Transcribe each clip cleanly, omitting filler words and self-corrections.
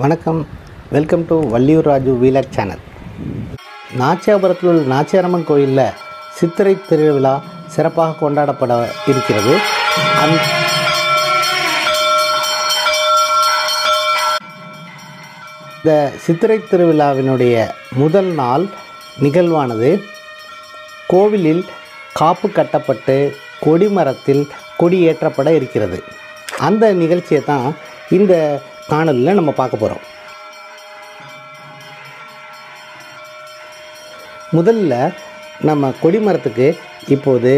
வணக்கம், welcome to Valliyur Raju vlog channel. நாச்சியாபுரத்தில் உள்ள நாச்சியாரம்மன் கோயிலில் சித்திரை திருவிழா சிறப்பாக கொண்டாடப்பட இருக்கிறது. இந்த சித்திரை திருவிழாவினுடைய முதல் நாள் நிகழ்வானது கோவிலில் காப்பு கட்டப்பட்டு கொடிமரத்தில் கொடியேற்றப்பட இருக்கிறது. அந்த நிகழ்ச்சியை தான் இந்த காணொலியில் நம்ம பார்க்க போகிறோம். முதல்ல நம்ம கொடிமரத்துக்கு இப்போது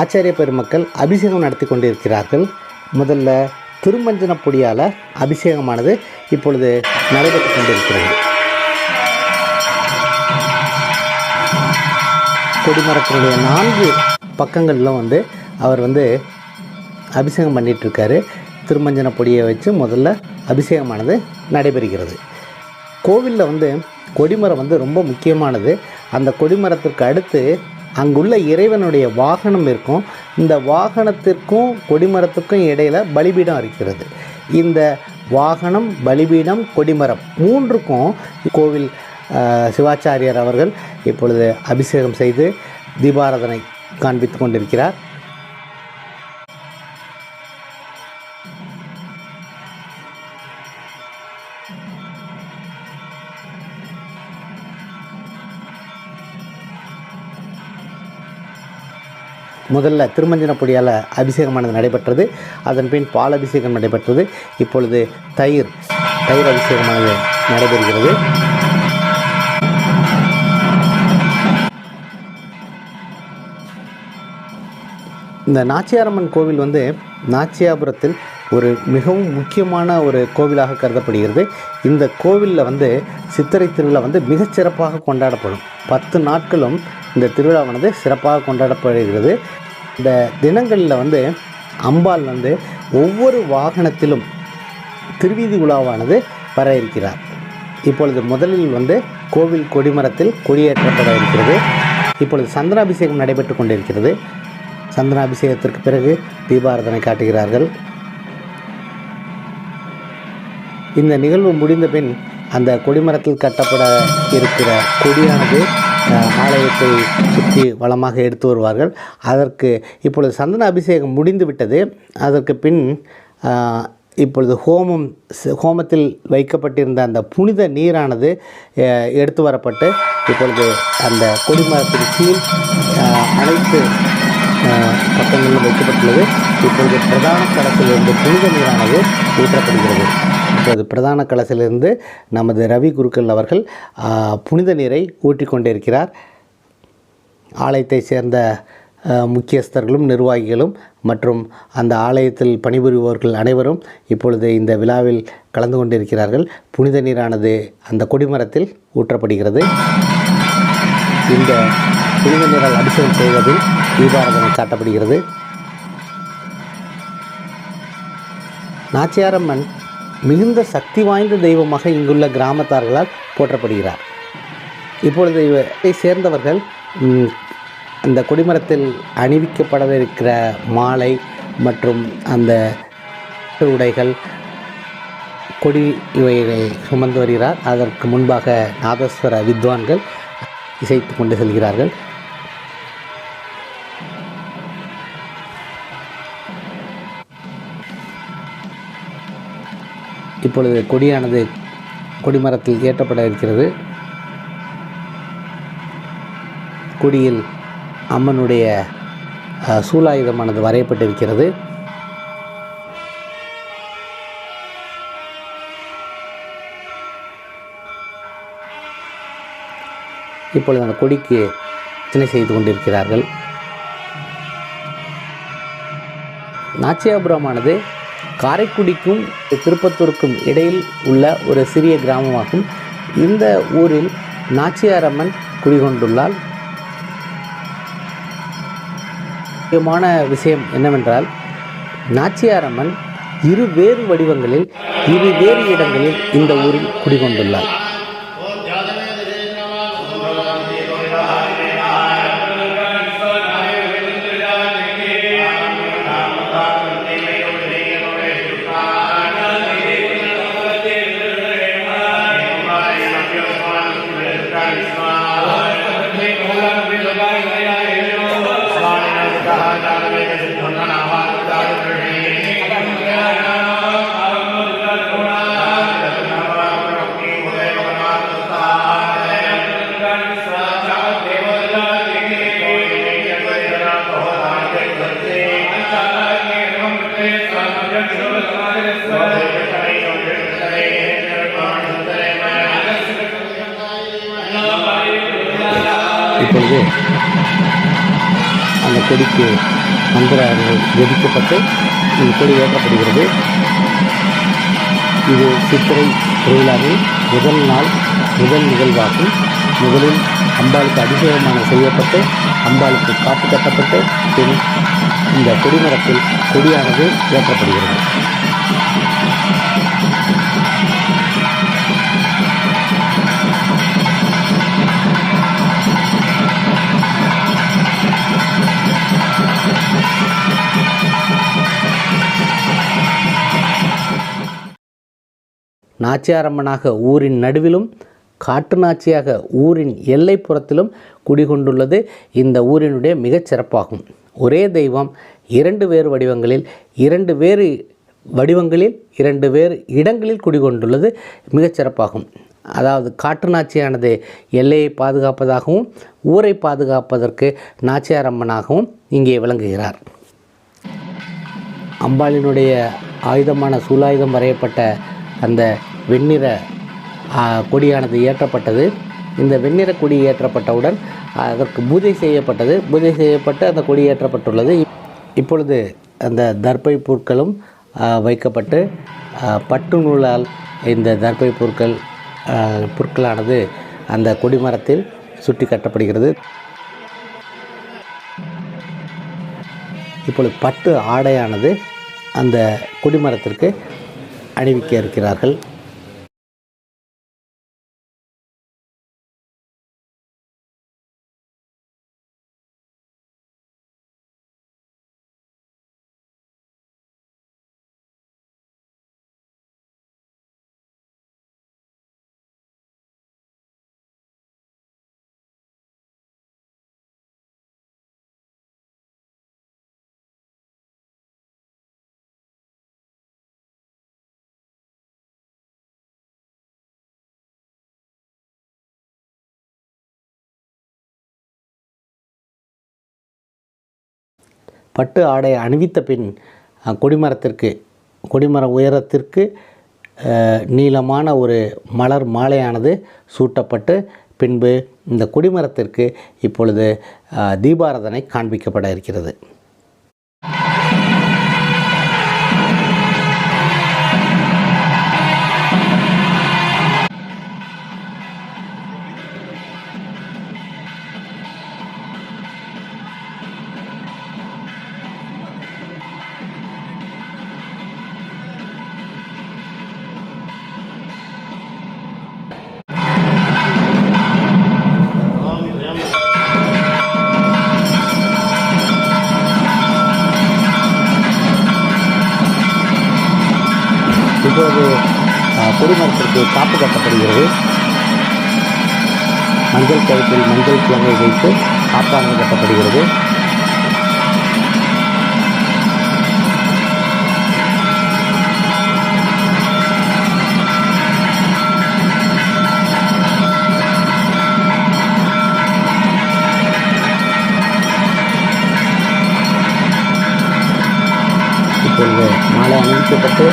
ஆச்சாரிய பெருமக்கள் அபிஷேகம் நடத்தி கொண்டிருக்கிறார்கள். முதல்ல திருமஞ்சன பொடியால் அபிஷேகமானது இப்பொழுது நடைபெற்று கொண்டிருக்கிறது. கொடிமரத்தினுடைய 4 பக்கங்களிலும் அவர் அபிஷேகம் பண்ணிகிட்ருக்காரு. திருமஞ்சன பொடியை வச்சு முதல்ல அபிஷேகமானது நடைபெறுகிறது. கோவிலில் கொடிமரம் ரொம்ப முக்கியமானது. அந்த கொடிமரத்திற்கு அடுத்து அங்குள்ள இறைவனுடைய வாகனம் இருக்கும். இந்த வாகனத்திற்கும் கொடிமரத்துக்கும் இடையில் பலிபீடம் இருக்கிறது. இந்த வாகனம், பலிபீடம், கொடிமரம் 3க்கும் கோவில் சிவாச்சாரியர் அவர்கள் இப்பொழுது அபிஷேகம் செய்து தீபாராதனை காண்பித்து கொண்டிருக்கிறார். முதல்ல திருமஞ்சன பொடியால் அபிஷேகமானது நடைபெற்றது. அதன் பின் பால் அபிஷேகம் நடைபெற்றது. இப்பொழுது தயிர் அபிஷேகமானது நடைபெறுகிறது. இந்த நாச்சியாரம்மன் கோவில் நாச்சியாபுரத்தில் ஒரு மிகவும் முக்கியமான ஒரு கோவிலாக கருதப்படுகிறது. இந்த கோவிலில் சித்திரை திருவிழா மிகச்சிறப்பாக கொண்டாடப்படும். 10 நாட்களும் இந்த திருவிழாவானது சிறப்பாக கொண்டாடப்படுகிறது. இந்த தினங்களில் அம்பாள் ஒவ்வொரு வாகனத்திலும் திருவீதி உலாவானது வர இருக்கிறார். இப்பொழுது முதலில் கோவில் கொடிமரத்தில் கொடியேற்றப்பட இருக்கிறது. இப்பொழுது சந்தனாபிஷேகம் நடைபெற்று கொண்டிருக்கிறது. சந்தனாபிஷேகத்திற்கு பிறகு தீபாராதனை காட்டுகிறார்கள். இந்த நிகழ்வு முடிந்த பின் அந்த கொடிமரத்தில் கட்டப்பட இருக்கிற கொடியானது ஆலயத்தை சுற்றி வளமாக எடுத்து வருவார்கள். அதற்கு இப்பொழுது சந்தன அபிஷேகம் முடிந்து விட்டது. அதற்கு பின் இப்பொழுது ஹோமத்தில் வைக்கப்பட்டிருந்த அந்த புனித நீரானது எடுத்து வரப்பட்டு இப்பொழுது அந்த கொடிமரத்தின் கீழ் அனைத்து பக்கங்களிலும் வைக்கப்பட்டுள்ளது. இப்பொழுது பிரதான கலசிலிருந்து புனித நீரானது ஊற்றப்படுகிறது. இப்போது பிரதான கலசிலிருந்து நமது ரவி குருக்கள் அவர்கள் புனித நீரை ஊற்றிக்கொண்டிருக்கிறார். ஆலயத்தை சேர்ந்த முக்கியஸ்தர்களும் நிர்வாகிகளும் மற்றும் அந்த ஆலயத்தில் பணிபுரிபவர்கள் அனைவரும் இப்பொழுது இந்த விழாவில் கலந்து கொண்டிருக்கிறார்கள். புனித நீரானது அந்த கொடிமரத்தில் ஊற்றப்படுகிறது. இந்த புனித நீரால் அபிஷேகம் செய்வதில் தீபாராதனை காட்டப்படுகிறது. நாச்சியாரம்மன் மிகுந்த சக்தி வாய்ந்த தெய்வமாக இங்குள்ள கிராமத்தார்களால் போற்றப்படுகிறார். இப்பொழுது இவரை சேர்ந்தவர்கள் அந்த கொடிமரத்தில் அணிவிக்கப்படவிருக்கிற மாலை மற்றும் அந்த உடைகள் கொடி இவைகளை சுமந்து வருகிறார். அதற்கு முன்பாக நாதஸ்வர வித்வான்கள் இசைத்து கொண்டு செல்கிறார்கள். இப்பொழுது கொடியானது கொடிமரத்தில் ஏற்றப்பட இருக்கிறது. கொடியில் அம்மனுடைய சூலாயுதமானது வரையப்பட்டிருக்கிறது. இப்பொழுது அந்த கொடிக்கு அர்ச்சனை செய்து கொண்டிருக்கிறார்கள். நாச்சியாபுரமானது காரைக்குடிக்கும் திருப்பத்தூருக்கும் இடையில் உள்ள ஒரு சிறிய கிராமமாகும். இந்த ஊரில் நாச்சியாரம்மன் குடிகொண்டுள்ளாள். முக்கியமான விஷயம் என்னவென்றால், நாச்சியாரம்மன் 2 வேறு வடிவங்களில் 2 வேறு இடங்களில் இந்த ஊரில் குடிகொண்டுள்ளாள். இப்பொழுது அந்த கொடிக்கு மந்திரங்கள் ஜெபிக்கப்பட்டு இந்த கொடி ஏற்றப்படுகிறது. இது சித்திரை திருவிழாவில் முதல் நாள் முதல் நிகழ்வாகும். முதலில் அம்பாளுக்கு அபிஷேகமான செய்யப்பட்டு அம்பாளுக்கு காப்பு கட்டப்பட்டு பின் இந்த கொடிமரத்தில் கொடியானது ஏற்றப்படுகிறது. நாச்சியாரம்மனாக ஊரின் நடுவிலும் காட்டு நாச்சியாக ஊரின் எல்லைப்புறத்திலும் குடிகொண்டுள்ளது இந்த ஊரினுடைய மிகச் சிறப்பாகும். ஒரே தெய்வம் இரண்டு வேறு இடங்களில் குடிகொண்டுள்ளது மிகச் சிறப்பாகும். அதாவது காட்டு நாச்சியானது எல்லையை பாதுகாப்பதாகவும் ஊரை பாதுகாப்பதற்கு நாச்சியாரம்மனாகவும் இங்கே விளங்குகிறார். அம்பாளினுடைய ஆயுதமான சூலாயுதம் வரையப்பட்ட அந்த வெண்ணிற கொடியானது ஏற்றப்பட்டது. இந்த வெண்ணிற கொடி ஏற்றப்பட்டவுடன் அதற்கு பூஜை செய்யப்பட்டு அந்த கொடி ஏற்றப்பட்டுள்ளது. இப்பொழுது அந்த தர்பை புற்களும் வைக்கப்பட்டு பட்டு நூலால் இந்த தர்பை புற்களானது அந்த கொடிமரத்தில் சுட்டி கட்டப்படுகிறது. இப்பொழுது பட்டு ஆடையானது அந்த கொடிமரத்திற்கு அணிவிக்க இருக்கிறார்கள். பட்டு ஆடை அணிவித்த பின் கொடிமர உயரத்திற்கு நீளமான ஒரு மலர் மாலையானது சூட்டப்பட்டு பின்பு இந்த கொடிமரத்திற்கு இப்பொழுது தீபாராதனை காண்பிக்கப்பட இருக்கிறது. இப்போது கொடிமரத்திற்கு காப்பு கட்டப்படுகிறது. மஞ்சள் கயிற்றில் மஞ்சள் கிழங்கை வைத்து காப்பானது கட்டப்படுகிறது. இப்பொழுது மாலை அணிவிக்கப்பட்டு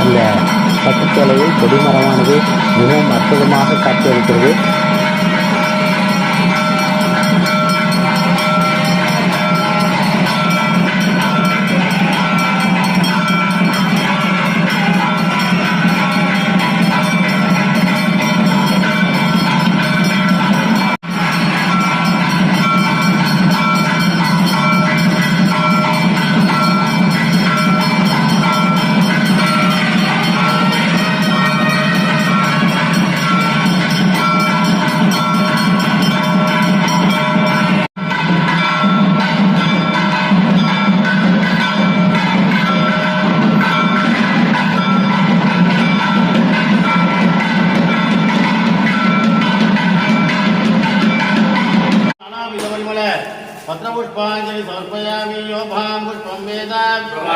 அந்த பட்டுச்சேலையில் கொடிமரமானது மிகவும் அற்புதமாக காட்சியளிக்கிறது.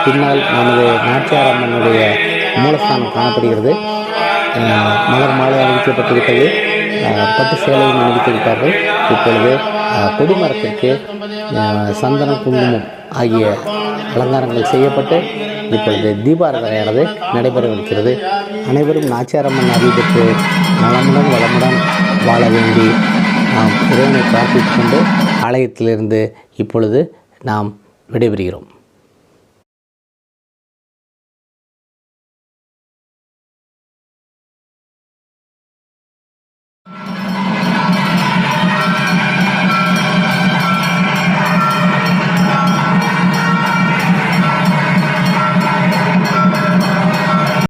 பின்னால் நமது நாச்சியாரம்மனுடைய மூலஸ்தானம் காணப்படுகிறது. மலர் மாலை அணிவிக்கப்பட்டிருக்கிறது. பட்டு சேலையும் அணிவித்திருக்கிறார்கள். இப்பொழுது கொடிமரத்திற்கு சந்தனம் குங்குமம் ஆகிய அலங்காரங்கள் செய்யப்பட்டு இப்பொழுது தீபாராதனையானது நடைபெறவிருக்கிறது. அனைவரும் நாச்சியாரம்மன் அருள் பெற்று நலமுடன் வளமுடன் வாழ வேண்டி நாம் இறைவனை பிரார்த்தித்துக் கொண்டு ஆலயத்திலிருந்து இப்பொழுது நாம் விடைபெறுகிறோம்.